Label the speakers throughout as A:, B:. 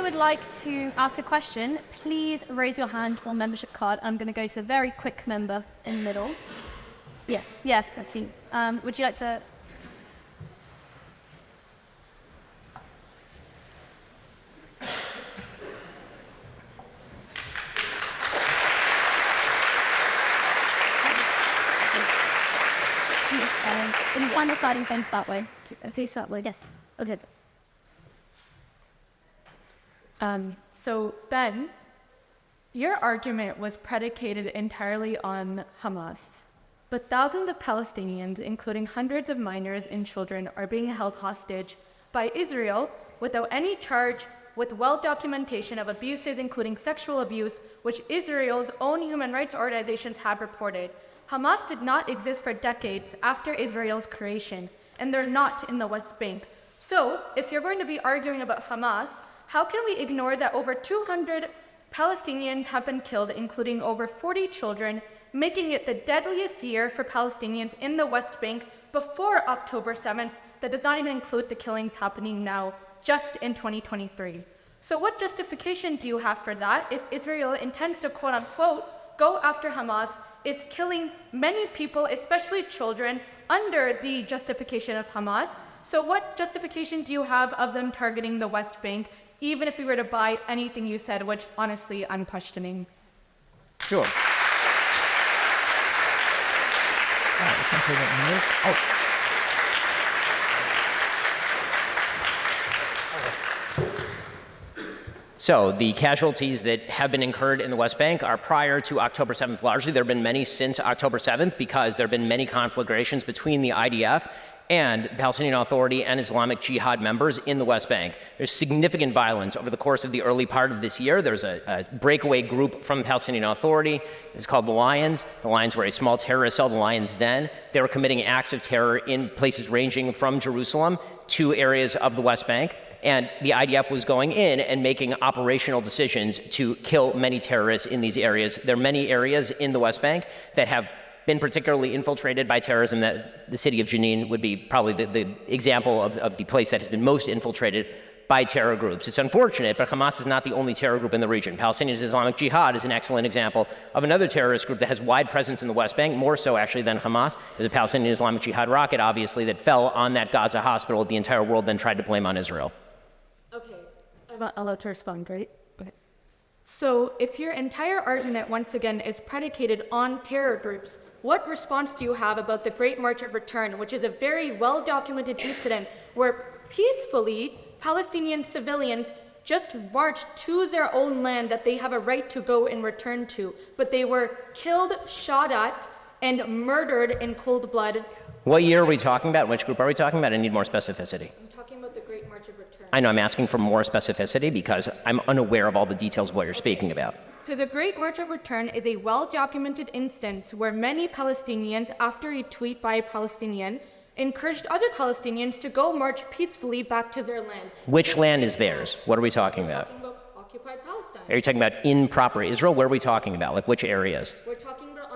A: would like to ask a question, please raise your hand or membership card. I'm going to go to a very quick member in the middle. Yes, yeah, let's see. Would you like to? And find the sliding fence that way. Face that way, yes. Okay.
B: So, Ben, your argument was predicated entirely on Hamas. But thousands of Palestinians, including hundreds of minors and children, are being held hostage by Israel without any charge, with well-documentation of abuses, including sexual abuse, which Israel's own human rights organizations have reported. Hamas did not exist for decades after Israel's creation, and they're not in the West Bank. So, if you're going to be arguing about Hamas, how can we ignore that over 200 Palestinians have been killed, including over 40 children, making it the deadliest year for Palestinians in the West Bank before October 7th? That does not even include the killings happening now, just in 2023. So what justification do you have for that if Israel intends to, quote unquote, go after Hamas, is killing many people, especially children, under the justification of Hamas? So what justification do you have of them targeting the West Bank, even if we were to buy anything you said, which honestly I'm questioning?
C: Sure. All right, we can take it. So the casualties that have been incurred in the West Bank are prior to October 7th largely. There have been many since October 7th because there have been many conflagrations between the IDF and the Palestinian Authority and Islamic Jihad members in the West Bank. There's significant violence over the course of the early part of this year. There's a breakaway group from the Palestinian Authority. It's called the Lions. The Lions were a small terrorist cell, the Lions Den. They were committing acts of terror in places ranging from Jerusalem to areas of the West Bank. And the IDF was going in and making operational decisions to kill many terrorists in these areas. There are many areas in the West Bank that have been particularly infiltrated by terrorism. That the city of Jenin would be probably the example of the place that has been most infiltrated by terror groups. It's unfortunate, but Hamas is not the only terror group in the region. Palestinian Islamic Jihad is an excellent example of another terrorist group that has wide presence in the West Bank, more so actually than Hamas. There's a Palestinian Islamic Jihad rocket, obviously, that fell on that Gaza hospital. The entire world then tried to blame on Israel.
B: Okay, I'm allowed to respond, right? Okay. So if your entire argument, once again, is predicated on terror groups, what response do you have about the Great March of Return, which is a very well-documented incident where peacefully Palestinian civilians just marched to their own land that they have a right to go and return to, but they were killed, shot at, and murdered in cold blood?
C: What year are we talking about? Which group are we talking about? I need more specificity.
B: I'm talking about the Great March of Return.
C: I know I'm asking for more specificity because I'm unaware of all the details of what you're speaking about.
B: So the Great March of Return is a well-documented instance where many Palestinians, after a tweet by a Palestinian, encouraged other Palestinians to go march peacefully back to their land.
C: Which land is theirs? What are we talking about?
B: We're talking about occupied Palestine.
C: Are you talking about in proper Israel? Where are we talking about? Like which areas?
B: We're talking about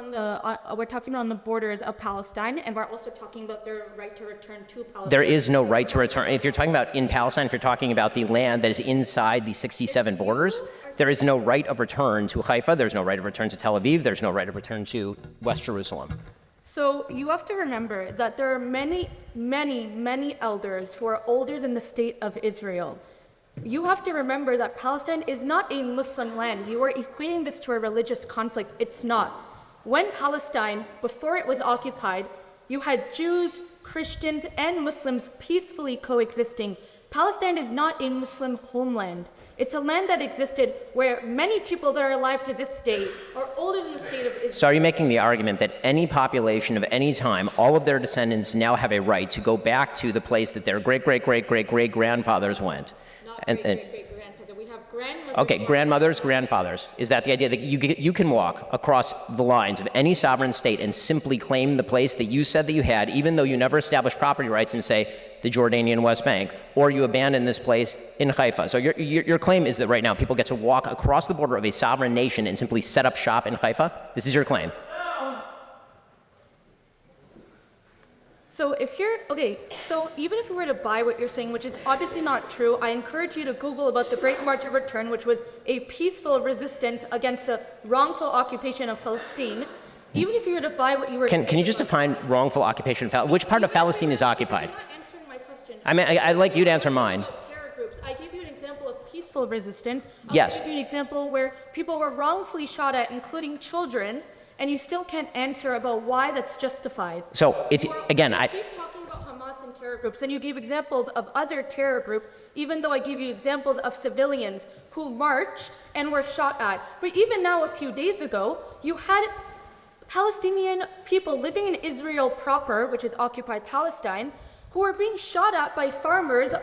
B: on the borders of Palestine, and we're also talking about their right to return to Palestine.
C: There is no right to return. If you're talking about in Palestine, if you're talking about the land that is inside the 67 borders, there is no right of return to Haifa. There's no right of return to Tel Aviv. There's no right of return to West Jerusalem.
B: So you have to remember that there are many, many, many elders who are older than the state of Israel. You have to remember that Palestine is not a Muslim land. You are equating this to a religious conflict. It's not. When Palestine, before it was occupied, you had Jews, Christians, and Muslims peacefully coexisting. Palestine is not a Muslim homeland. It's a land that existed where many people that are alive to this day are older than the state of Israel.
C: So are you making the argument that any population of any time, all of their descendants now have a right to go back to the place that their great-great-great-great-great-grandfathers went?
B: Great-great-great-grandfather. We have grandmothers.
C: Okay, grandmothers, grandfathers. Is that the idea that you can walk across the lines of any sovereign state and simply claim the place that you said that you had, even though you never established property rights, and say the Jordanian West Bank, or you abandon this place in Haifa? So your claim is that right now people get to walk across the border of a sovereign nation and simply set up shop in Haifa? This is your claim?
B: So even if we were to buy what you're saying, which is obviously not true, I encourage you to Google about the Great March of Return, which was a peaceful resistance against a wrongful occupation of Palestine. Even if you were to buy what you were saying...
C: Can you just define wrongful occupation? Which part of Palestine is occupied?
B: You're not answering my question.
C: I mean, I'd like you to answer mine.
B: Terror groups. I gave you an example of peaceful resistance.
C: Yes.
B: I'll give you an example where people were wrongfully shot at, including children, and you still can't answer about why that's justified.
C: So, if again,
B: You keep talking about Hamas and terror groups, and you gave examples of other terror groups, even though I gave you examples of civilians who marched and were shot at. But even now, a few days ago, you had Palestinian people living in Israel proper, which is occupied Palestine, who are being shot at by farmers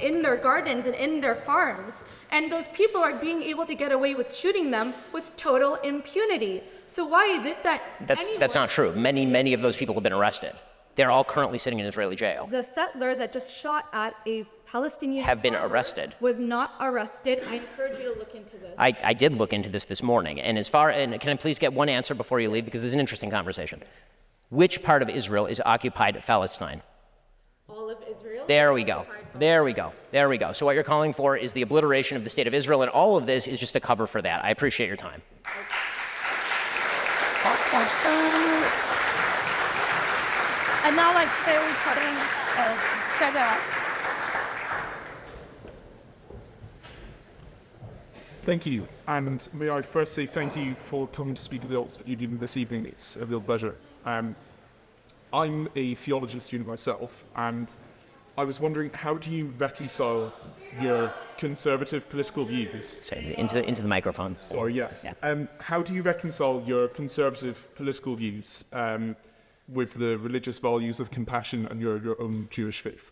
B: in their gardens and in their farms. And those people are being able to get away with shooting them with total impunity. So why is it that
C: that's not true. Many of those people have been arrested. They're all currently sitting in Israeli jail.
B: The settler that just shot at a Palestinian
C: Have been
B: farmer
C: arrested.
B: was not arrested. I encourage you to look into this.
C: I did look into this morning. And can I please get one answer before you leave? Because this is an interesting conversation. Which part of Israel is occupied Palestine?
B: All of Israel?
C: There we go. There we go. There we go. So what you're calling for is the obliteration of the state of Israel, and all of this is just a cover for that. I appreciate your time.
A: And now, like, very cutting treasure.
D: Thank you, and may I first say thank you for coming to speak at the Oxford Union this evening. It's a real pleasure. I'm a theology student myself, and I was wondering, how do you reconcile your conservative political views?
C: Say into the microphone.
D: Sorry, yes.
C: Yeah.
D: How do you reconcile your conservative political views with the religious values of compassion and your own Jewish faith?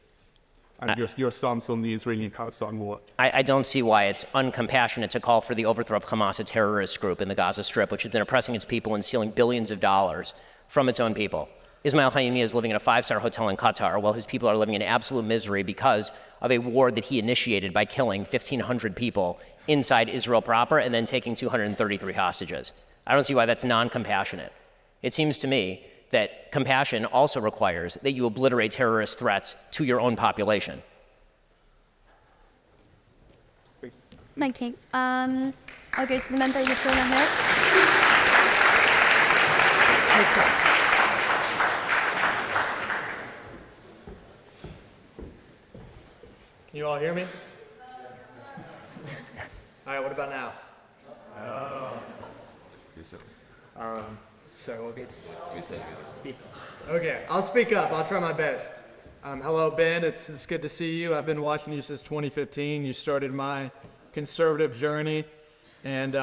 D: And your stance on the Israeli-Palestine war?
C: I don't see why it's uncompassionate to call for the overthrow of Hamas, a terrorist group in the Gaza Strip, which has been oppressing its people and stealing billions of dollars from its own people. Ismail Haniyeh is living in a 5-star hotel in Qatar while his people are living in absolute misery because of a war that he initiated by killing 1,500 people inside Israel proper and then taking 233 hostages. I don't see why that's non-compassionate. It seems to me that compassion also requires that you obliterate terrorist threats to your own population.
A: Thank you. I'll go to the member in the corner here.
E: Can you all hear me? All right, what about now? Sorry, we'll get... Okay, I'll speak up. I'll try my best. Hello, Ben. It's good to see you. I've been watching you since 2015. You started my conservative journey, and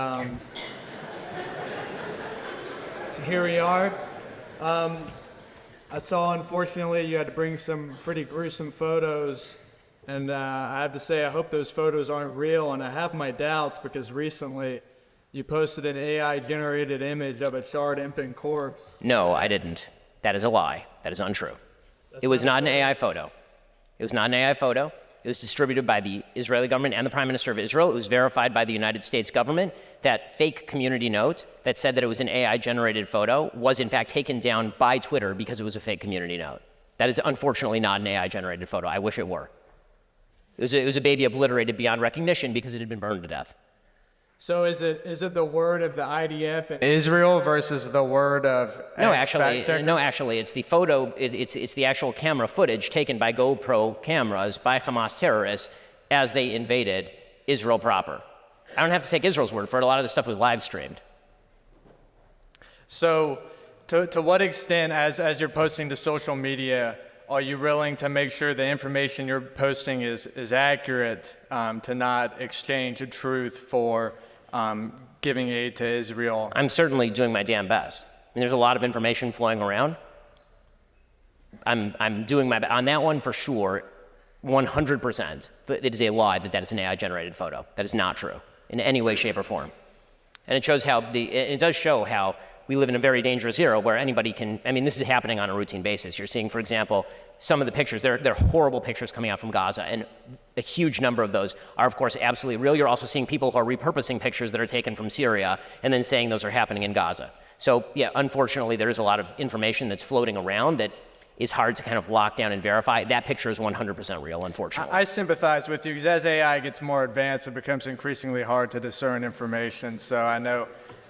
E: here we are. I saw, unfortunately, you had to bring some pretty gruesome photos, and I have to say I hope those photos aren't real, and I have my doubts because recently you posted an AI-generated image of a charred infant corpse.
C: No, I didn't. That is a lie. That is untrue. It was not an AI photo. It was not an AI photo. It was distributed by the Israeli government and the Prime Minister of Israel. It was verified by the United States government. That fake community note that said that it was an AI-generated photo was in fact taken down by Twitter because it was a fake community note. That is unfortunately not an AI-generated photo. I wish it were. It was a baby obliterated beyond recognition because it had been burned to death.
E: So is it the word of the IDF in Israel versus the word of
C: No, actually, it's the photo. It's the actual camera footage taken by GoPro cameras by Hamas terrorists as they invaded Israel proper. I don't have to take Israel's word for it. A lot of this stuff was live streamed.
E: So, to what extent, as you're posting to social media, are you willing to make sure the information you're posting is accurate, to not exchange the truth for giving aid to Israel?
C: I'm certainly doing my damn best. I mean, there's a lot of information flowing around. I'm doing my best. On that one for sure, 100%. It is a lie that is an AI-generated photo. That is not true in any way, shape, or form. And it shows how it does show how we live in a very dangerous era where anybody can, I mean, this is happening on a routine basis. You're seeing, for example, some of the pictures, they're horrible pictures coming out from Gaza, and a huge number of those are, of course, absolutely real. You're also seeing people who are repurposing pictures that are taken from Syria and then saying those are happening in Gaza. So, yeah, unfortunately, there is a lot of information that's floating around that is hard to kind of lock down and verify. That picture is 100% real, unfortunately.
E: I sympathize with you because as AI gets more advanced, it becomes increasingly hard to discern information. So I know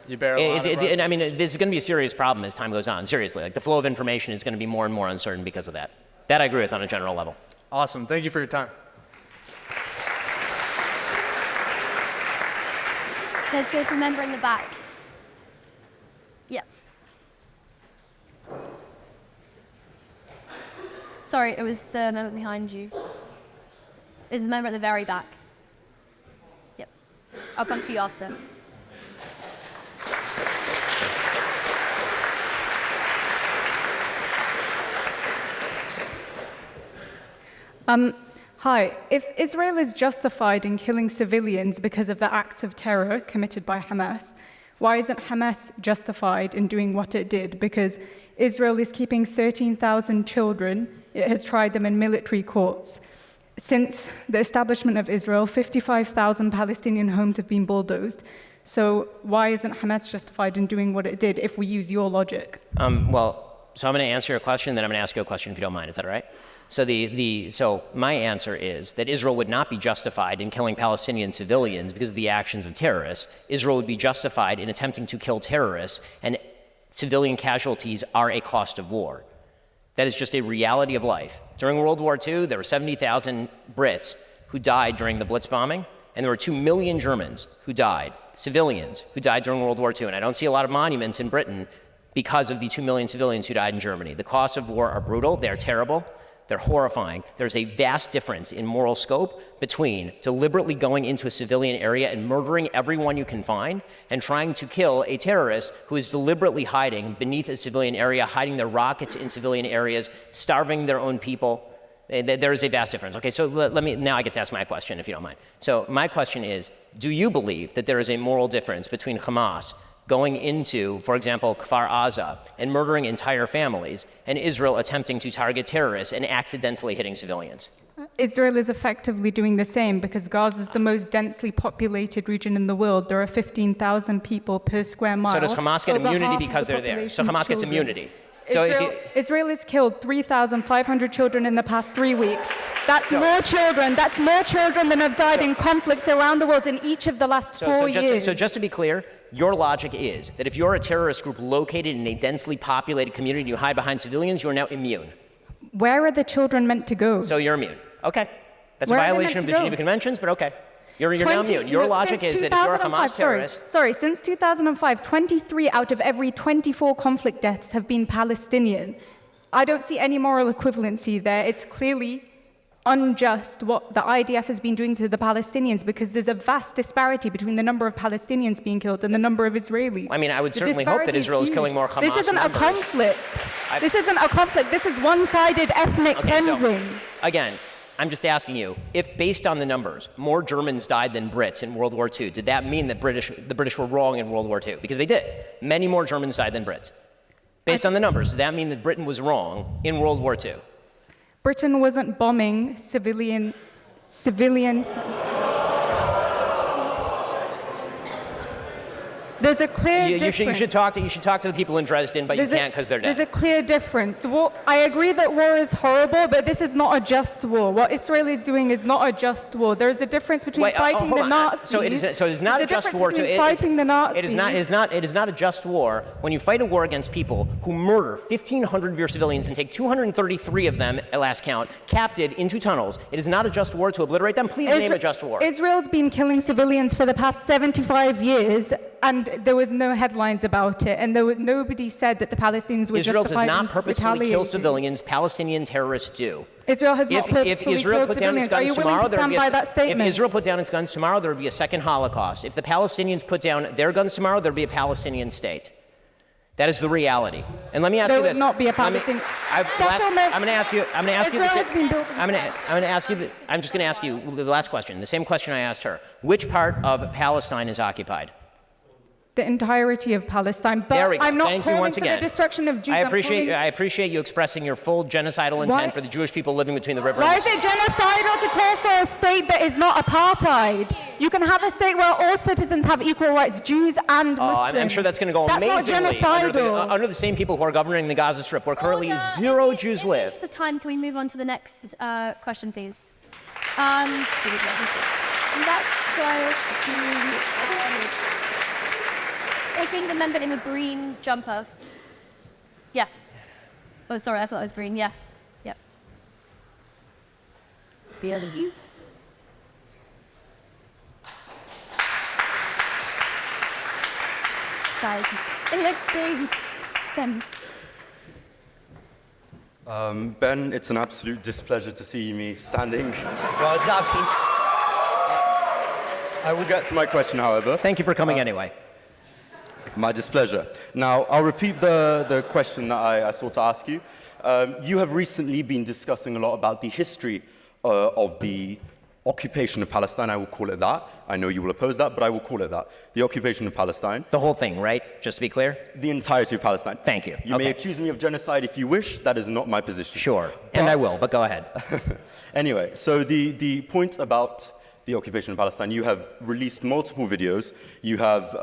E: you bear a lot of
C: I mean, this is going to be a serious problem as time goes on. Seriously, like the flow of information is going to be more and more uncertain because of that. That I agree with on a general level.
E: Awesome. Thank you for your time.
A: Let's go to a member in the back. Yes. Sorry, it was the member behind you. It was the member at the very back. Yep. I'll come to you after.
F: Hi. If Israel is justified in killing civilians because of the acts of terror committed by Hamas, why isn't Hamas justified in doing what it did? Because Israel is keeping 13,000 children. It has tried them in military courts. Since the establishment of Israel, 55,000 Palestinian homes have been bulldozed. So why isn't Hamas justified in doing what it did if we use your logic?
C: So I'm going to answer your question, then I'm going to ask you a question if you don't mind. Is that all right? So my answer is that Israel would not be justified in killing Palestinian civilians because of the actions of terrorists. Israel would be justified in attempting to kill terrorists, and civilian casualties are a cost of war. That is just a reality of life. During World War II, there were 70,000 Brits who died during the Blitz bombing, and there were 2 million Germans who died, civilians who died during World War II. And I don't see a lot of monuments in Britain because of the 2 million civilians who died in Germany. The costs of war are brutal, they're terrible. They're horrifying. There's a vast difference in moral scope between deliberately going into a civilian area and murdering everyone you can find and trying to kill a terrorist who is deliberately hiding beneath a civilian area, hiding their rockets in civilian areas, starving their own people. There is a vast difference. Okay, so now I get to ask my question, if you don't mind. So my question is, do you believe that there is a moral difference between Hamas going into, for example, Kfar Aza and murdering entire families, and Israel attempting to target terrorists and accidentally hitting civilians?
F: Israel is effectively doing the same because Gaza is the most densely populated region in the world. There are 15,000 people per square mile.
C: So does Hamas get
F: Over
C: immunity
F: half
C: because
F: of the
C: they're there? So
F: population's
C: Hamas gets
F: children.
C: immunity. So
F: Israel has killed 3,500 children in the past 3 weeks. That's more children. That's more children than have died in conflicts around the world in each of the last 4 years.
C: So just to be clear, your logic is that if you're a terrorist group located in a densely populated community and you hide behind civilians, you are now immune.
F: Where are the children meant to go?
C: So you're immune. Okay. That's
F: Where
C: a
F: are they
C: violation of
F: meant
C: the
F: to go?
C: Geneva Conventions, but okay. You're now immune. Your logic is that if you're a Hamas terrorist...
F: Since 2005, 23 out of every 24 conflict deaths have been Palestinian. I don't see any moral equivalency there. It's clearly unjust what the IDF has been doing to the Palestinians because there's a vast disparity between the number of Palestinians being killed and the number of Israelis.
C: I mean, I would certainly hope that Israel is killing more Hamas
F: This isn't
C: members.
F: a conflict. This isn't a conflict. This is one-sided ethnic cleansing.
C: So, again, I'm just asking you, if based on the numbers, more Germans died than Brits in World War II, did that mean that the British were wrong in World War II? Because they did. Many more Germans died than Brits. Based on the numbers, does that mean that Britain was wrong in World War II?
F: Britain wasn't bombing civilians. There's a clear difference.
C: You should talk to the people in Dresden, but you can't because they're dead.
F: There's a clear difference. Well, I agree that war is horrible, but this is not a just war. What Israel is doing is not a just war. There is a difference between fighting the Nazis.
C: So it is not a just war.
F: Fighting the Nazis.
C: It is not a just war when you fight a war against people who murder 1,500 of your civilians and take 233 of them, at last count, captive into tunnels. It is not a just war to obliterate them. Please name a just war.
F: Israel's been killing civilians for the past 75 years. And there was no headlines about it, and nobody said that the Palestinians were
C: Israel
F: justified
C: does not purposefully kill
F: retaliating.
C: Civilians. Palestinian terrorists do.
F: Israel has not purposefully
C: If Israel
F: killed
C: put down its
F: civilians. Are you
C: guns
F: willing
C: tomorrow,
F: to stand by that statement?
C: If Israel put down its guns tomorrow, there would be a second Holocaust. If the Palestinians put down their guns tomorrow, there would be a Palestinian state. That is the reality. And let me ask you this.
F: There would not be a Palestinian
C: settlement. I'm going to ask you. I'm just going to ask you the last question. The same question I asked her. Which part of Palestine is occupied?
F: the entirety of Palestine.
C: There
F: But
C: we go.
F: I'm not
C: Thank you
F: calling
C: once
F: for
C: again.
F: the destruction of Jews.
C: I
F: I'm
C: appreciate
F: calling-
C: you expressing your full genocidal
F: Why-
C: intent for the Jewish people living between the river.
F: Why
C: and
F: is it genocidal to call for a state that is not apartheid? You can have a state where all citizens have equal rights, Jews and Muslims.
C: I'm sure that's going to go
F: That's
C: amazingly
F: not genocidal.
C: under the same people who are governing the Gaza Strip, where currently
A: Order.
C: 0 Jews
A: In the
C: live.
A: interest of time, can we move on to the next question, please? Let's go to... I think the member in the green jumper. Yeah. Oh, sorry, I thought it was green. Yeah. Yep. You. Guys,
G: Ben, it's an absolute displeasure to see me standing. Well, it's absolute. I will get to my question, however.
C: Thank you for coming anyway.
G: My displeasure. Now, I'll repeat the question that I sought to ask you. You have recently been discussing a lot about the history of the occupation of Palestine. I will call it that. I know you will oppose that, but I will call it that. The occupation of Palestine.
C: The whole thing, right? Just to be clear?
G: The entirety of Palestine.
C: Thank you.
G: You may accuse me of genocide if you wish. That is not my position.
C: Sure. And I will, but go ahead.
G: Anyway, so the point about the occupation of Palestine, you have released multiple videos. You have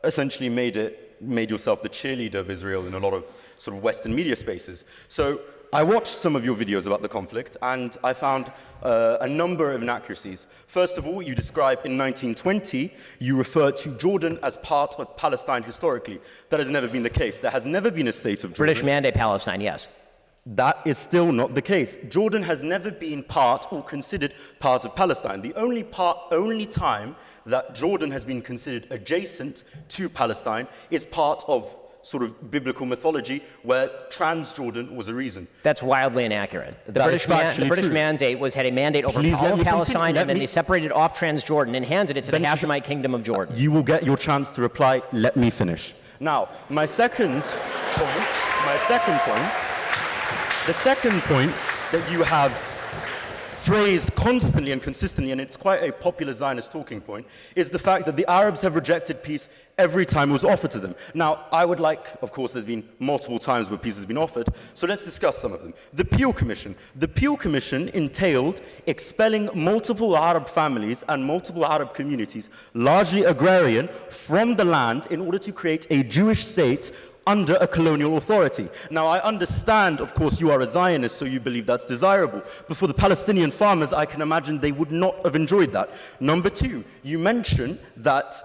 G: essentially made yourself the cheerleader of Israel in a lot of sort of Western media spaces. So I watched some of your videos about the conflict, and I found a number of inaccuracies. First of all, you describe in 1920, you refer to Jordan as part of Palestine historically. That has never been the case. There has never been a state of Jordan.
C: British Mandate Palestine, yes.
G: That is still not the case. Jordan has never been part or considered part of Palestine. The only time that Jordan has been considered adjacent to Palestine is part of sort of biblical mythology where Transjordan was a reason.
C: That's wildly inaccurate. The
G: That is
C: British
G: factually true.
C: Mandate had a mandate over
G: Please
C: all
G: let
C: of
G: me
C: Palestine,
G: continue.
C: and then they separated off Transjordan and handed it to the Hashemite Kingdom of Jordan.
G: You will get your chance to reply. Let me finish. Now, the second point that you have phrased constantly and consistently, and it's quite a popular Zionist talking point, is the fact that the Arabs have rejected peace every time it was offered to them. Now, I would like, of course, there's been multiple times where peace has been offered, so let's discuss some of them. The Peel Commission. The Peel Commission entailed expelling multiple Arab families and multiple Arab communities, largely agrarian, from the land in order to create a Jewish state under a colonial authority. Now, I understand, of course, you are a Zionist, so you believe that's desirable. But for the Palestinian farmers, I can imagine they would not have enjoyed that. Number two, you mention that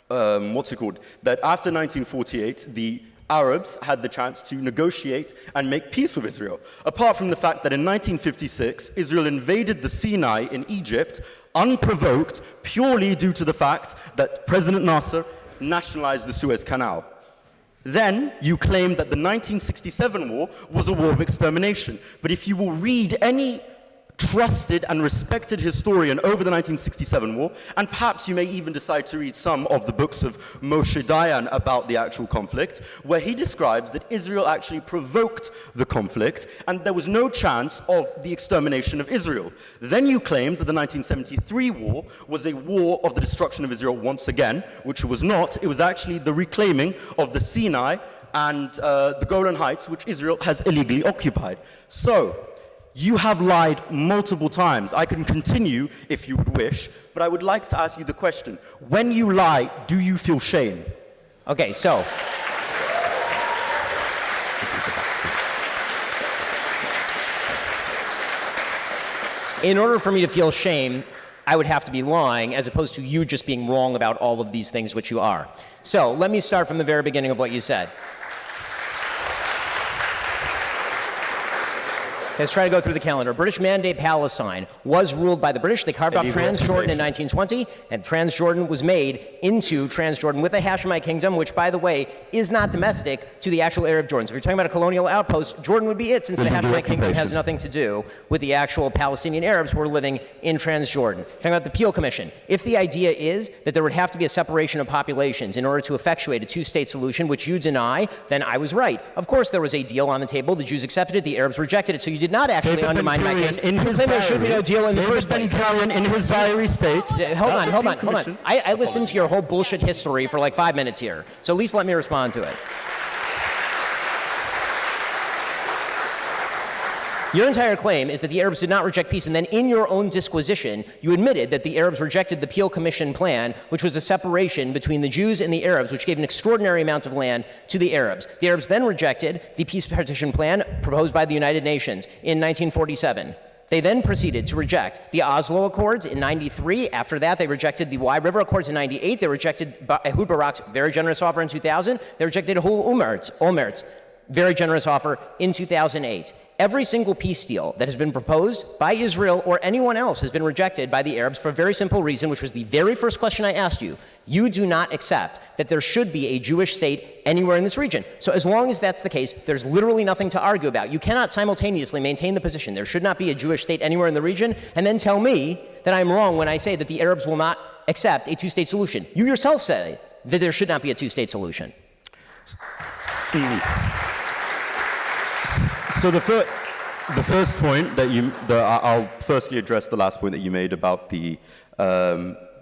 G: that after 1948, the Arabs had the chance to negotiate and make peace with Israel. Apart from the fact that in 1956, Israel invaded the Sinai in Egypt, unprovoked, purely due to the fact that President Nasser nationalized the Suez Canal. Then you claim that the 1967 war was a war of extermination. But if you will read any trusted and respected historian over the 1967 war, and perhaps you may even decide to read some of the books of Moshe Dayan about the actual conflict, where he describes that Israel actually provoked the conflict and there was no chance of the extermination of Israel. Then you claim that the 1973 war was a war of the destruction of Israel once again, which it was not. It was actually the reclaiming of the Sinai and the Golan Heights, which Israel has illegally occupied. So, you have lied multiple times. I can continue if you would wish, but I would like to ask you the question. When you lie, do you feel shame?
C: Okay, so. In order for me to feel shame, I would have to be lying, as opposed to you just being wrong about all of these things which you are. So let me start from the very beginning of what you said. Let's try to go through the calendar. British Mandate Palestine was ruled by the British. They carved off Transjordan in 1920, and Transjordan was made into Transjordan with the Hashemite Kingdom, which, by the way, is not domestic to the actual area of Jordan. So if you're talking about a colonial outpost, Jordan would be it, since the Hashemite Kingdom has nothing to do with the actual Palestinian Arabs who are living in Transjordan. Talking about the Peel Commission. If the idea is that there would have to be a separation of populations in order to effectuate a two-state solution, which you deny, then I was right. Of course there was a deal on the table. The Jews accepted it. The Arabs rejected it. So you didn't did not actually
G: David
C: undermine my
G: Ben-Gurion
C: case.
G: in
C: You
G: his
C: claim there should be no deal in the
G: David
C: first place.
G: Ben-Gurion in his diary states.
C: Hold on. I listened to your whole bullshit history for like 5 minutes here, so at least let me respond to it. Your entire claim is that the Arabs did not reject peace, and then in your own disquisition, you admitted that the Arabs rejected the Peel Commission plan, which was a separation between the Jews and the Arabs, which gave an extraordinary amount of land to the Arabs. The Arabs then rejected the peace partition plan proposed by the United Nations in 1947. They then proceeded to reject the Oslo Accords in 93. After that, they rejected the Wye River Accords in 98. They rejected Ehud Barak's very generous offer in 2000. They rejected Olmert's very generous offer in 2008. Every single peace deal that has been proposed by Israel or anyone else has been rejected by the Arabs for a very simple reason, which was the very first question I asked you. You do not accept that there should be a Jewish state anywhere in this region. So as long as that's the case, there's literally nothing to argue about. You cannot simultaneously maintain the position there should not be a Jewish state anywhere in the region and then tell me that I'm wrong when I say that the Arabs will not accept a two-state solution. You yourself say that there should not be a two-state solution.
G: So the first point I'll firstly address the last point that you made about the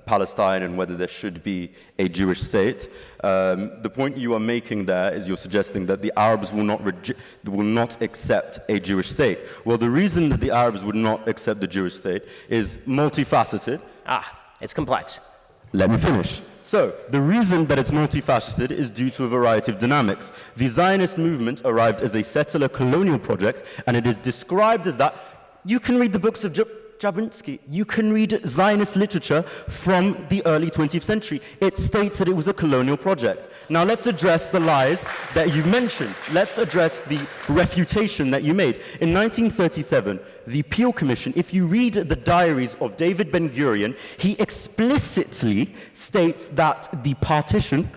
G: Palestine and whether there should be a Jewish state. The point you are making there is you're suggesting that the Arabs will not accept a Jewish state. Well, the reason that the Arabs would not accept the Jewish state is multifaceted.
C: It's complex.
G: Let me finish. So, the reason that it's multifaceted is due to a variety of dynamics. The Zionist movement arrived as a settler colonial project, and it is described as that. You can read the books of Jablonski. You can read Zionist literature from the early 20th century. It states that it was a colonial project. Now, let's address the lies that you mentioned. Let's address the refutation that you made. In 1937, the Peel Commission, if you read the diaries of David Ben-Gurion, he explicitly states that the partition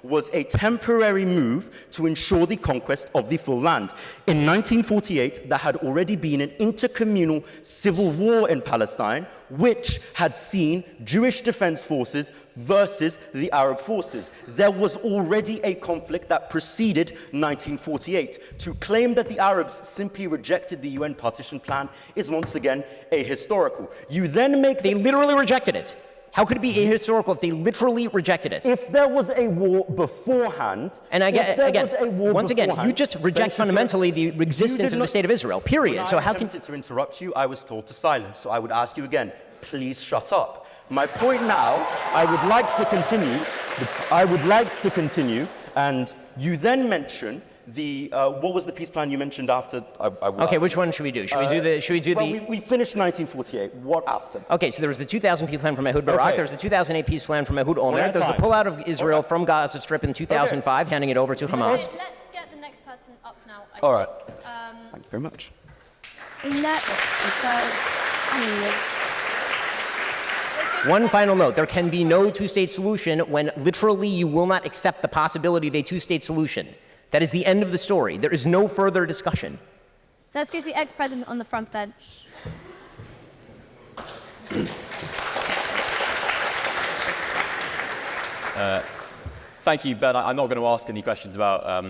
G: was a temporary move to ensure the conquest of the full land. In 1948, there had already been an intercommunal civil war in Palestine, which had seen Jewish defense forces versus the Arab forces. There was already a conflict that preceded 1948. To claim that the Arabs simply rejected the UN partition plan is once again ahistorical. You then make
C: They literally rejected it. How could it be ahistorical if they literally rejected it?
G: If there was a war beforehand,
C: once again, you just reject fundamentally the existence of the state of Israel, period.
G: So how can to interrupt you, I was told to silence. So I would ask you again, please shut up. My point now, I would like to continue, and you then mention the what was the peace plan you mentioned after?
C: Okay, which one should we do? Should we do the?
G: We finished 1948. What after?
C: Okay, so there was the 2000 peace plan from Ehud Barak.
G: Okay.
C: There was the 2008 peace plan from Ehud Olmert. There's the pullout of Israel from Gaza Strip in 2005, handing it over to Hamas.
A: Let's get the next person up now.
G: All right. Thank you very much.
C: One final note, there can be no two-state solution when literally you will not accept the possibility of a two-state solution. That is the end of the story. There is no further discussion.
A: So let's go to the ex-president on the front bench.
H: Thank you, Ben. I'm not going to ask any questions about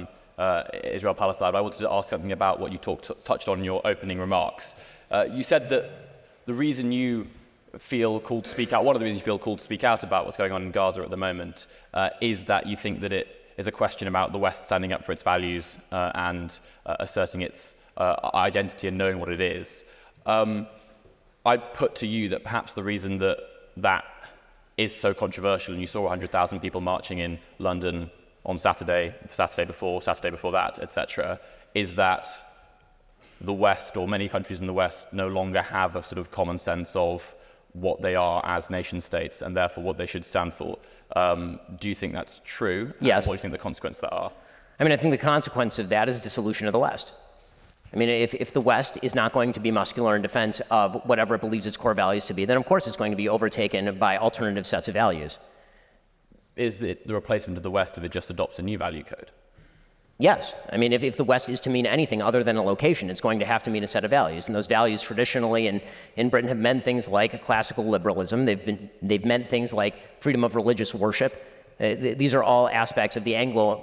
H: Israel-Palestine, but I wanted to ask something about what you touched on in your opening remarks. You said that the reason you feel called to speak out, one of the reasons you feel called to speak out about what's going on in Gaza at the moment, is that you think that it is a question about the West standing up for its values and asserting its identity and knowing what it is. I put to you that perhaps the reason that is so controversial, and you saw 100,000 people marching in London on Saturday before that, etc., is that the West, or many countries in the West, no longer have a sort of common sense of what they are as nation states and therefore what they should stand for. Do you think that's true?
C: Yes.
H: And what do you think the consequences that are?
C: I mean, I think the consequence of that is dissolution of the West. I mean, if the West is not going to be muscular in defense of whatever it believes its core values to be, then of course it's going to be overtaken by alternative sets of values.
H: Is it the replacement of the West if it just adopts a new value code?
C: Yes. I mean, if the West is to mean anything other than a location, it's going to have to mean a set of values. And those values traditionally in Britain have meant things like classical liberalism. They've meant things like freedom of religious worship. These are all aspects of the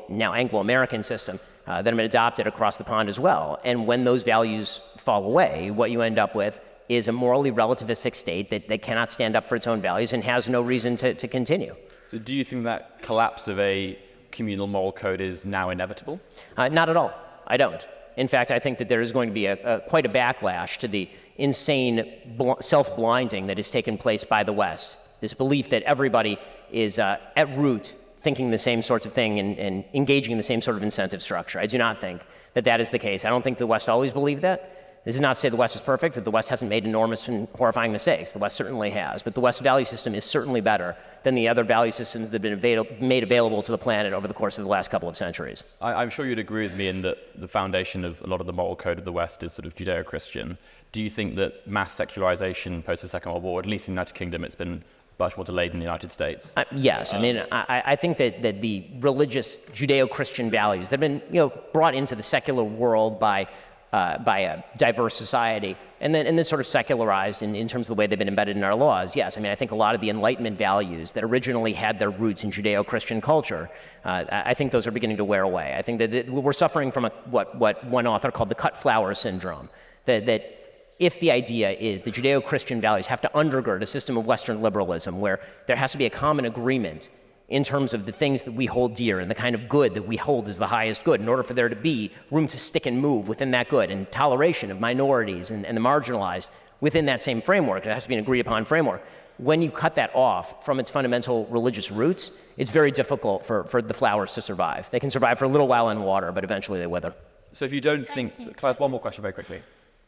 C: now Anglo-American system. that have been adopted across the pond as well. And when those values fall away, what you end up with is a morally relativistic state that cannot stand up for its own values and has no reason to continue.
H: So do you think that collapse of a communal moral code is now inevitable?
C: Not at all. I don't. In fact, I think that there is going to be quite a backlash to the insane self-blinding that has taken place by the West. This belief that everybody is at root thinking the same sorts of thing and engaging in the same sort of incentive structure. I do not think that that is the case. I don't think the West always believed that. This is not to say the West is perfect, that the West hasn't made enormous and horrifying mistakes. The West certainly has. But the West value system is certainly better than the other value systems that have been made available to the planet over the course of the last couple of centuries.
H: I'm sure you'd agree with me in that the foundation of a lot of the moral code of the West is sort of Judeo-Christian. Do you think that mass secularization post the Second World War, at least in the United Kingdom, it's been much more delayed in the United States?
C: Yes. I mean, I think that the religious Judeo-Christian values that have been brought into the secular world by a diverse society, and then sort of secularized in terms of the way they've been embedded in our laws. Yes, I mean, I think a lot of the Enlightenment values that originally had their roots in Judeo-Christian culture, I think those are beginning to wear away. I think that we're suffering from what one author called the cut flower syndrome, that if the idea is that Judeo-Christian values have to undergird a system of Western liberalism where there has to be a common agreement in terms of the things that we hold dear and the kind of good that we hold as the highest good in order for there to be room to stick and move within that good and toleration of minorities and the marginalized within that same framework. It has to be an agreed upon framework. When you cut that off from its fundamental religious roots, it's very difficult for the flowers to survive. They can survive for a little while in water, but eventually they wither.
H: So if you don't think, can I ask one more question very quickly?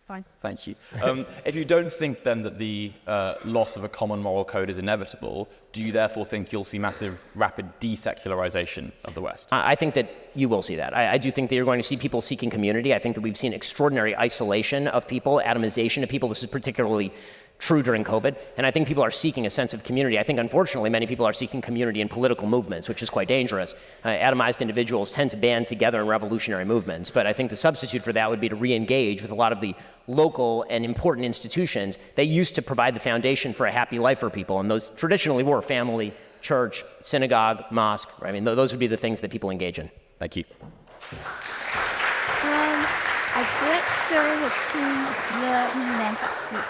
A: Fine.
H: Thank you. If you don't think then that the loss of a common moral code is inevitable, do you therefore think you'll see massive, rapid desecularization of the West?
C: I think that you will see that. I do think that you're going to see people seeking community. I think that we've seen extraordinary isolation of people, atomization of people. This is particularly true during COVID, and I think people are seeking a sense of community. I think, unfortunately, many people are seeking community in political movements, which is quite dangerous. Atomized individuals tend to band together in revolutionary movements, but I think the substitute for that would be to re-engage with a lot of the local and important institutions that used to provide the foundation for a happy life for people, and those traditionally were family, church, synagogue, mosque. Right? I mean, those would be the things that people engage in.
H: Thank you.
A: Let's go to the next group.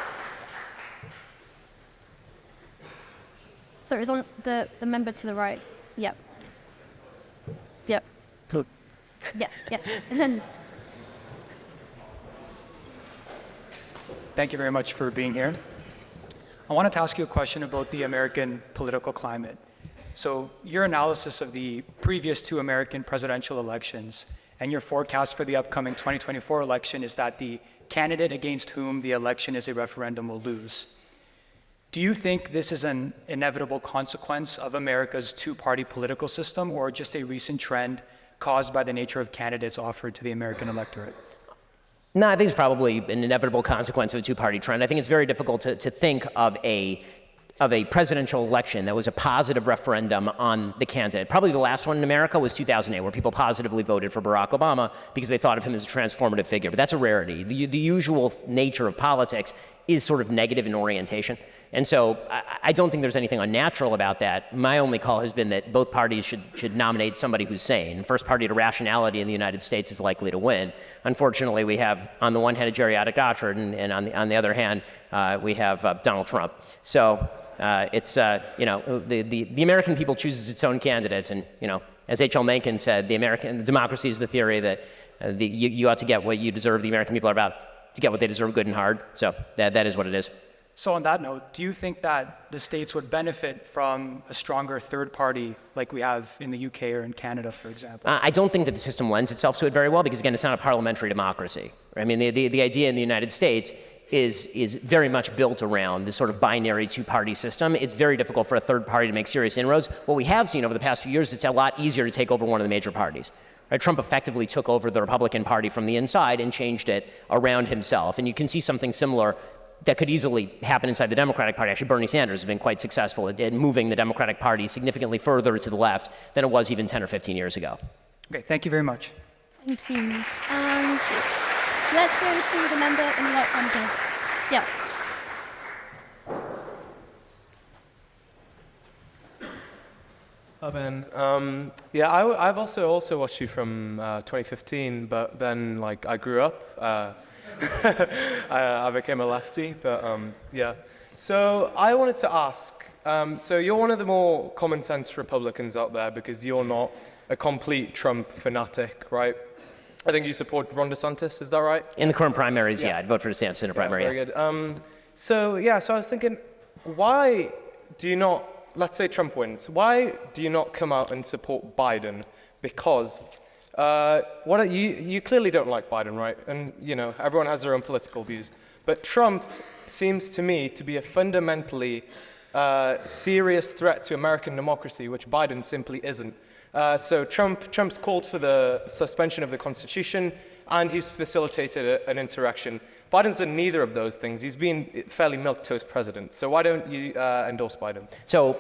A: So it's on the member to the right. Yep. Yep.
I: Good.
A: Yeah, yeah.
I: Thank you very much for being here. I wanted to ask you a question about the American political climate. So your analysis of the previous two American presidential elections and your forecast for the upcoming 2024 election is that the candidate against whom the election is a referendum will lose. Do you think this is an inevitable consequence of America's two-party political system or just a recent trend caused by the nature of candidates offered to the American electorate?
C: No, I think it's probably an inevitable consequence of a two-party trend. I think it's very difficult to think of a presidential election that was a positive referendum on the candidate. Probably the last one in America was 2008, where people positively voted for Barack Obama because they thought of him as a transformative figure. But that's a rarity. The usual nature of politics is sort of negative in orientation. And so I don't think there's anything unnatural about that. My only call has been that both parties should nominate somebody who's sane. First party to rationality in the United States is likely to win. Unfortunately, we have on the one hand a geriatric doctrine, and on the other hand we have Donald Trump. So it's the American people chooses its own candidates, and as H.L. Mencken said, the democracy is the theory that you ought to get what you deserve. The American people are about to get what they deserve, good and hard. So that is what it is.
I: So on that note, do you think that the states would benefit from a stronger third party like we have in the UK or in Canada, for example?
C: I don't think that the system lends itself to it very well because, again, it's not a parliamentary democracy. I mean, the idea in the United States is very much built around this sort of binary two-party system. It's very difficult for a third party to make serious inroads. What we have seen over the past few years, it's a lot easier to take over one of the major parties. Right? Trump effectively took over the Republican Party from the inside and changed it around himself. And you can see something similar that could easily happen inside the Democratic Party. Actually, Bernie Sanders has been quite successful at moving the Democratic Party significantly further to the left than it was even 10 or 15 years ago.
I: Okay, thank you very much.
A: Thank you. Let's go to the member in the right hand here. Yeah.
J: Ben. Yeah, I've also watched you from 2015, but then like I grew up. I became a lefty, but yeah. So I wanted to ask. So you're one of the more common sense Republicans out there because you're not a complete Trump fanatic, right? I think you support Ron DeSantis. Is that right?
C: In the current primaries, yeah, I'd vote for DeSantis in a primary.
J: Very good. So I was thinking, why do you not? Let's say Trump wins. Why do you not come out and support Biden? Because you clearly don't like Biden, right? And everyone has their own political views. But Trump seems to me to be a fundamentally serious threat to American democracy, which Biden simply isn't. So Trump's called for the suspension of the Constitution, and he's facilitated an insurrection. Biden's done neither of those things. He's been fairly milquetoast president. So why don't you endorse Biden?
C: So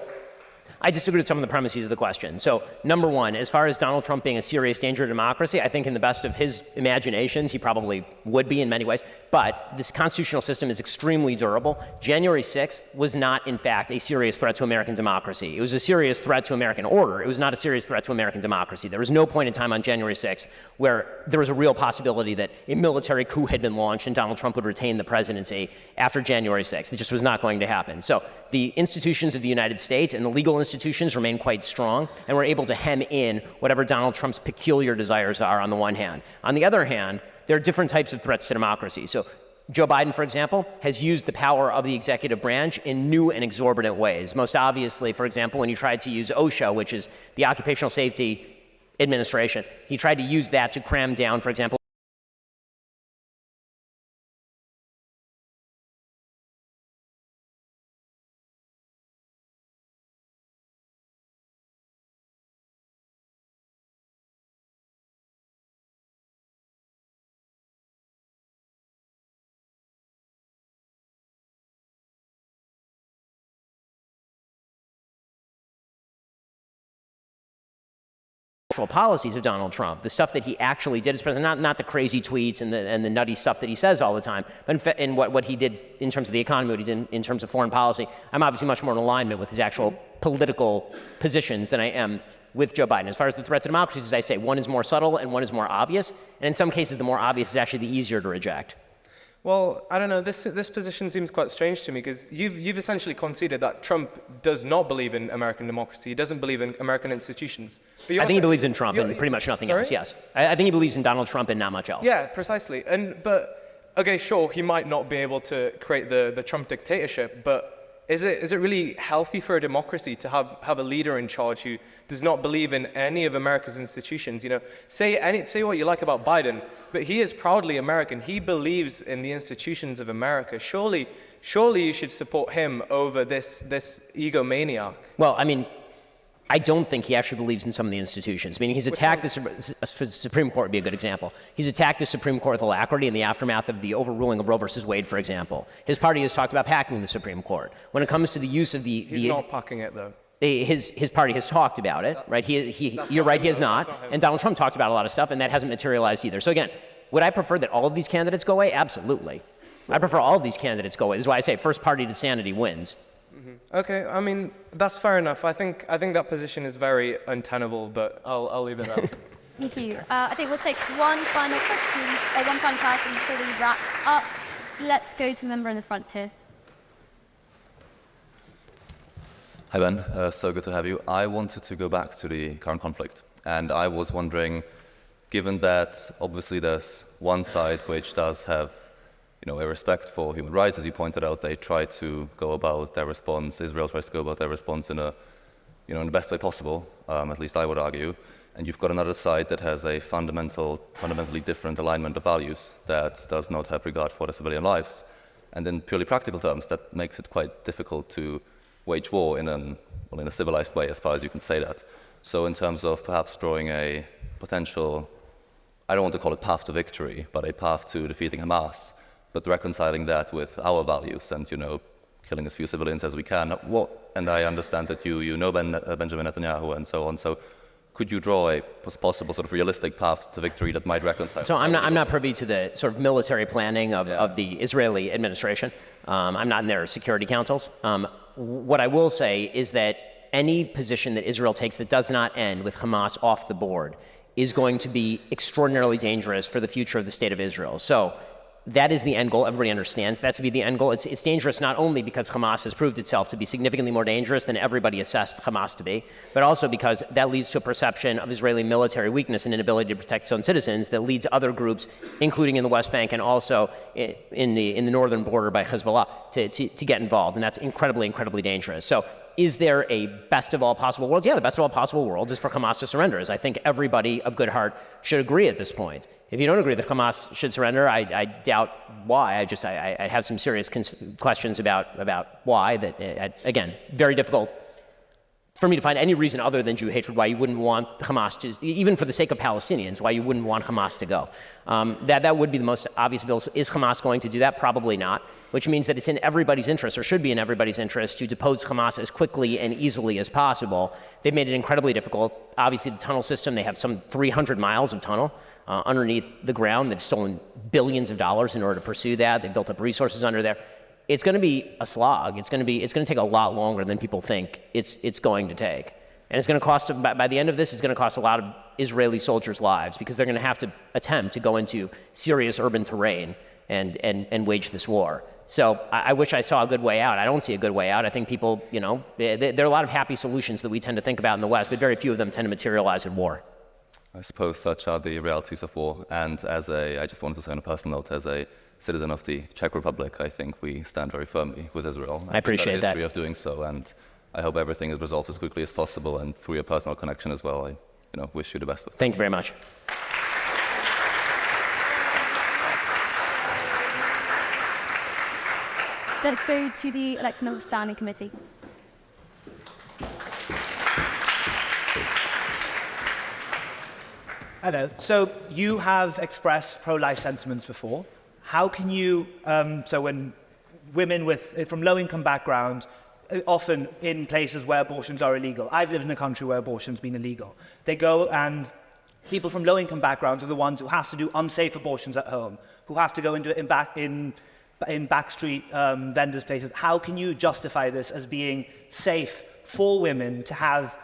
C: I disagree with some of the premises of the question. So number one, as far as Donald Trump being a serious danger to democracy, I think in the best of his imaginations, he probably would be in many ways. But this constitutional system is extremely durable. January 6th was not, in fact, a serious threat to American democracy. It was a serious threat to American order. It was not a serious threat to American democracy. There was no point in time on January 6th where there was a real possibility that a military coup had been launched and Donald Trump would retain the presidency after January 6th. It just was not going to happen. So the institutions of the United States and the legal institutions remain quite strong, and we're able to hem in whatever Donald Trump's peculiar desires are on the one hand. On the other hand, there are different types of threats to democracy. So Joe Biden, for example, has used the power of the executive branch in new and exorbitant ways. Most obviously, for example, when he tried to use OSHA, which is the Occupational Safety Administration, he tried to use that to cram down, for example, policies of Donald Trump, the stuff that he actually did as president, not the crazy tweets and the nutty stuff that he says all the time, but in what he did in terms of the economy, what he did in terms of foreign policy. I'm obviously much more in alignment with his actual political positions than I am with Joe Biden. As far as the threat to democracy, as I say, one is more subtle and one is more obvious, and in some cases the more obvious is actually the easier to reject.
J: Well, I don't know. This position seems quite strange to me because you've essentially conceded that Trump does not believe in American democracy. He doesn't believe in American institutions. But
C: I think he believes in Trump and pretty much nothing else. Yes, I think he believes in Donald Trump and not much else.
J: Yeah, precisely. But okay, sure, he might not be able to create the Trump dictatorship, but is it really healthy for a democracy to have a leader in charge who does not believe in any of America's institutions? Say what you like about Biden, but he is proudly American. He believes in the institutions of America. Surely you should support him over this egomaniac.
C: Well, I mean, I don't think he actually believes in some of the institutions. I mean, he's attacked the Supreme Court would be a good example. He's attacked the Supreme Court with alacrity in the aftermath of the overruling of Roe versus Wade, for example. His party has talked about packing the Supreme Court. When it comes to the use of
J: He's not packing it, though.
C: His party has talked about it, right? You're right, he has not. And Donald Trump talked about a lot of stuff, and that hasn't materialized either. So again, would I prefer that all of these candidates go away? Absolutely. I prefer all of these candidates go away. This is why I say first party to sanity wins.
J: Okay, I mean, that's fair enough. I think that position is very untenable, but I'll leave it at that.
A: Thank you. I think we'll take one final question, one final person before we wrap up. Let's go to the member in the front here.
K: Hi, Ben. So good to have you. I wanted to go back to the current conflict, and I was wondering, given that obviously there's one side which does have a respect for human rights, as you pointed out, they try to go about their response. Israel tries to go about their response in in the best way possible. At least I would argue. And you've got another side that has a fundamentally different alignment of values that does not have regard for the civilian lives. And in purely practical terms, that makes it quite difficult to wage war in a civilized way, as far as you can say that. So in terms of perhaps drawing a potential, I don't want to call it path to victory, but a path to defeating Hamas, but reconciling that with our values and, killing as few civilians as we can. And I understand that you know Benjamin Netanyahu and so on. So could you draw a possible sort of realistic path to victory that might reconcile?
C: So I'm not privy to the sort of military planning of the Israeli administration. I'm not in their security councils. What I will say is that any position that Israel takes that does not end with Hamas off the board is going to be extraordinarily dangerous for the future of the state of Israel. So that is the end goal. Everybody understands that to be the end goal. It's dangerous not only because Hamas has proved itself to be significantly more dangerous than everybody assessed Hamas to be, but also because that leads to a perception of Israeli military weakness and inability to protect its own citizens that leads other groups, including in the West Bank and also in the northern border by Hezbollah, to get involved. And that's incredibly, incredibly dangerous. So is there a best of all possible worlds? Yeah, the best of all possible worlds is for Hamas to surrender, as I think everybody of good heart should agree at this point. If you don't agree that Hamas should surrender, I doubt why. I have some serious questions about why. That again, very difficult for me to find any reason other than Jew hatred why you wouldn't want Hamas to, even for the sake of Palestinians, why you wouldn't want Hamas to go. That would be the most obvious bill. Is Hamas going to do that? Probably not, which means that it's in everybody's interest, or should be in everybody's interest, to depose Hamas as quickly and easily as possible. They've made it incredibly difficult. Obviously, the tunnel system, they have some 300 miles of tunnel underneath the ground. They've stolen billions of dollars in order to pursue that. They've built up resources under there. It's going to be a slog. It's going to take a lot longer than people think it's going to take. And it's going to cost, by the end of this, it's going to cost a lot of Israeli soldiers' lives, because they're going to have to attempt to go into serious urban terrain and wage this war. So I wish I saw a good way out. I don't see a good way out. I think people, there are a lot of happy solutions that we tend to think about in the West, but very few of them tend to materialize in war.
K: I suppose such are the realities of war. And I just wanted to say on a personal note, as a citizen of the Czech Republic, I think we stand very firmly with Israel.
C: I appreciate that.
K: History of doing so, and I hope everything is resolved as quickly as possible. And through your personal connection as well, I wish you the best of luck.
C: Thank you very much.
A: Let's go to the election member of standing committee.
L: Hello. So you have expressed pro-life sentiments before. How can you, so when women from low-income backgrounds, often in places where abortions are illegal. I've lived in a country where abortion's been illegal. They go, and people from low-income backgrounds are the ones who have to do unsafe abortions at home, who have to go into in backstreet vendors' places. How can you justify this as being safe for women to have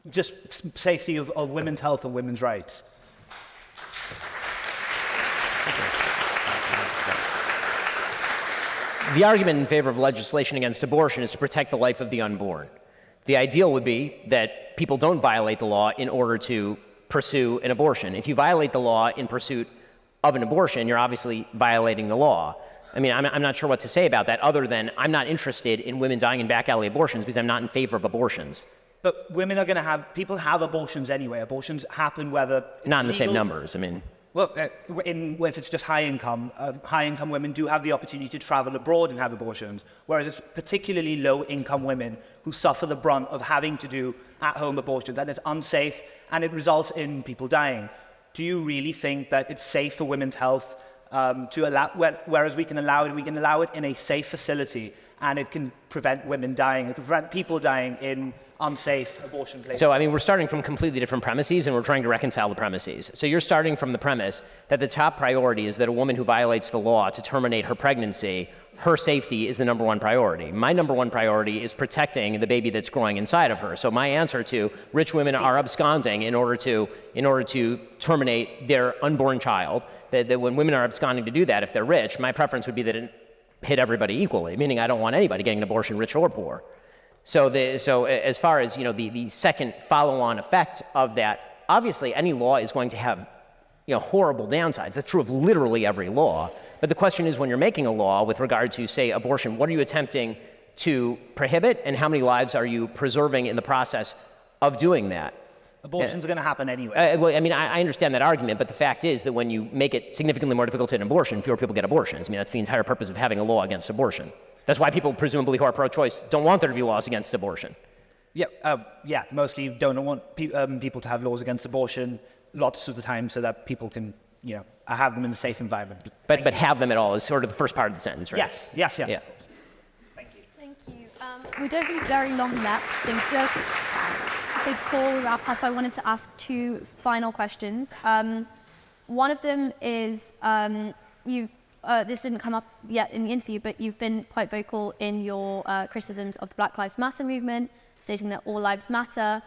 L: just safety of women's health and women's rights?
C: The argument in favor of legislation against abortion is to protect the life of the unborn. The ideal would be that people don't violate the law in order to pursue an abortion. If you violate the law in pursuit of an abortion, you're obviously violating the law. I mean, I'm not sure what to say about that, other than I'm not interested in women dying in back alley abortions because I'm not in favor of abortions.
L: But women are going to have, people have abortions anyway. Abortions happen whether
C: not in the same numbers, I mean.
L: Well, if it's just high income women do have the opportunity to travel abroad and have abortions, whereas it's particularly low income women who suffer the brunt of having to do at-home abortions, and it's unsafe and it results in people dying. Do you really think that it's safe for women's health to allow, whereas we can allow it in a safe facility, and it can prevent women dying, it can prevent people dying in unsafe abortion places?
C: So, I mean, we're starting from completely different premises, and we're trying to reconcile the premises. So you're starting from the premise that the top priority is that a woman who violates the law to terminate her pregnancy, her safety is the number one priority. My number one priority is protecting the baby that's growing inside of her. So my answer to rich women are absconding in order to terminate their unborn child, that when women are absconding to do that, if they're rich, my preference would be that it hit everybody equally, meaning I don't want anybody getting an abortion, rich or poor. So as far as the second follow-on effect of that, obviously any law is going to have horrible downsides. That's true of literally every law. But the question is, when you're making a law with regard to, say, abortion, what are you attempting to prohibit, and how many lives are you preserving in the process of doing that?
L: Abortions are going to happen anyway.
C: Well, I mean, I understand that argument, but the fact is that when you make it significantly more difficult to get an abortion, fewer people get abortions. I mean, that's the entire purpose of having a law against abortion. That's why people, presumably, who are pro-choice don't want there to be laws against abortion.
L: Yeah, mostly don't want people to have laws against abortion lots of the time so that people can, have them in a safe environment.
C: But have them at all is sort of the first part of the sentence, right?
L: Yes.
C: Yeah.
L: Thank you.
A: Thank you. We don't have very long left, so just before we wrap up, I wanted to ask two final questions. One of them is, this didn't come up yet in the interview, but you've been quite vocal in your criticisms of the Black Lives Matter movement stating that all lives matter.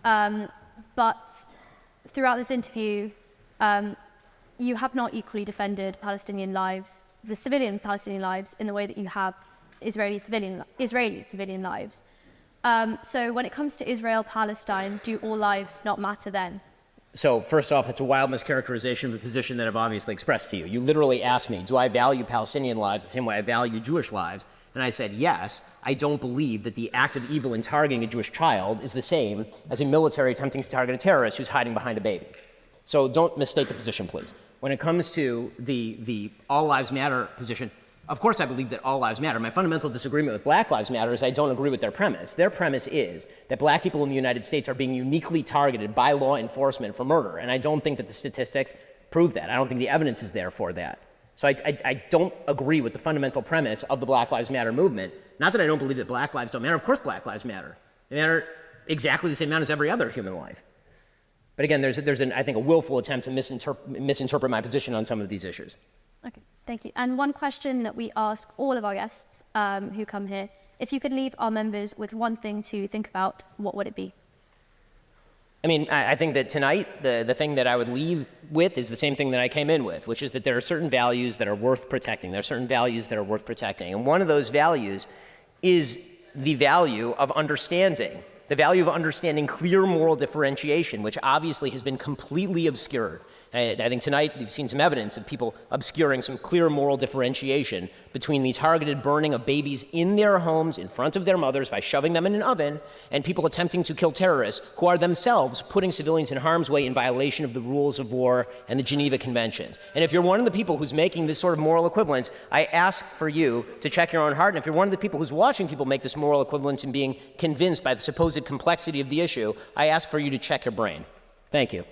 A: But throughout this interview, you have not equally defended Palestinian lives, the civilian Palestinian lives, in the way that you have Israeli civilian lives. So when it comes to Israel-Palestine, do all lives not matter then?
C: So first off, it's a wild mischaracterization of a position that I've obviously expressed to you. You literally asked me, do I value Palestinian lives the same way I value Jewish lives? And I said, yes, I don't believe that the act of evil in targeting a Jewish child is the same as a military attempting to target a terrorist who's hiding behind a baby. So don't mistake the position, please. When it comes to the all lives matter position, of course I believe that all lives matter. My fundamental disagreement with Black Lives Matter is I don't agree with their premise. Their premise is that black people in the United States are being uniquely targeted by law enforcement for murder, and I don't think that the statistics prove that. I don't think the evidence is there for that. So I don't agree with the fundamental premise of the Black Lives Matter movement. Not that I don't believe that black lives don't matter. Of course black lives matter. They matter exactly the same amount as every other human life. But again, there's I think, a willful attempt to misinterpret my position on some of these issues.
A: Okay, thank you. And one question that we ask all of our guests who come here, if you could leave our members with one thing to think about, what would it be?
C: I mean, I think that tonight, the thing that I would leave with is the same thing that I came in with, which is that there are certain values that are worth protecting. There are certain values that are worth protecting. And one of those values is the value of understanding, the value of understanding clear moral differentiation, which obviously has been completely obscured. I think tonight we've seen some evidence of people obscuring some clear moral differentiation between the targeted burning of babies in their homes in front of their mothers by shoving them in an oven and people attempting to kill terrorists who are themselves putting civilians in harm's way in violation of the rules of war and the Geneva Conventions. And if you're one of the people who's making this sort of moral equivalence, I ask for you to check your own heart. And if you're one of the people who's watching people make this moral equivalence and being convinced by the supposed complexity of the issue, I ask for you to check your brain. Thank you.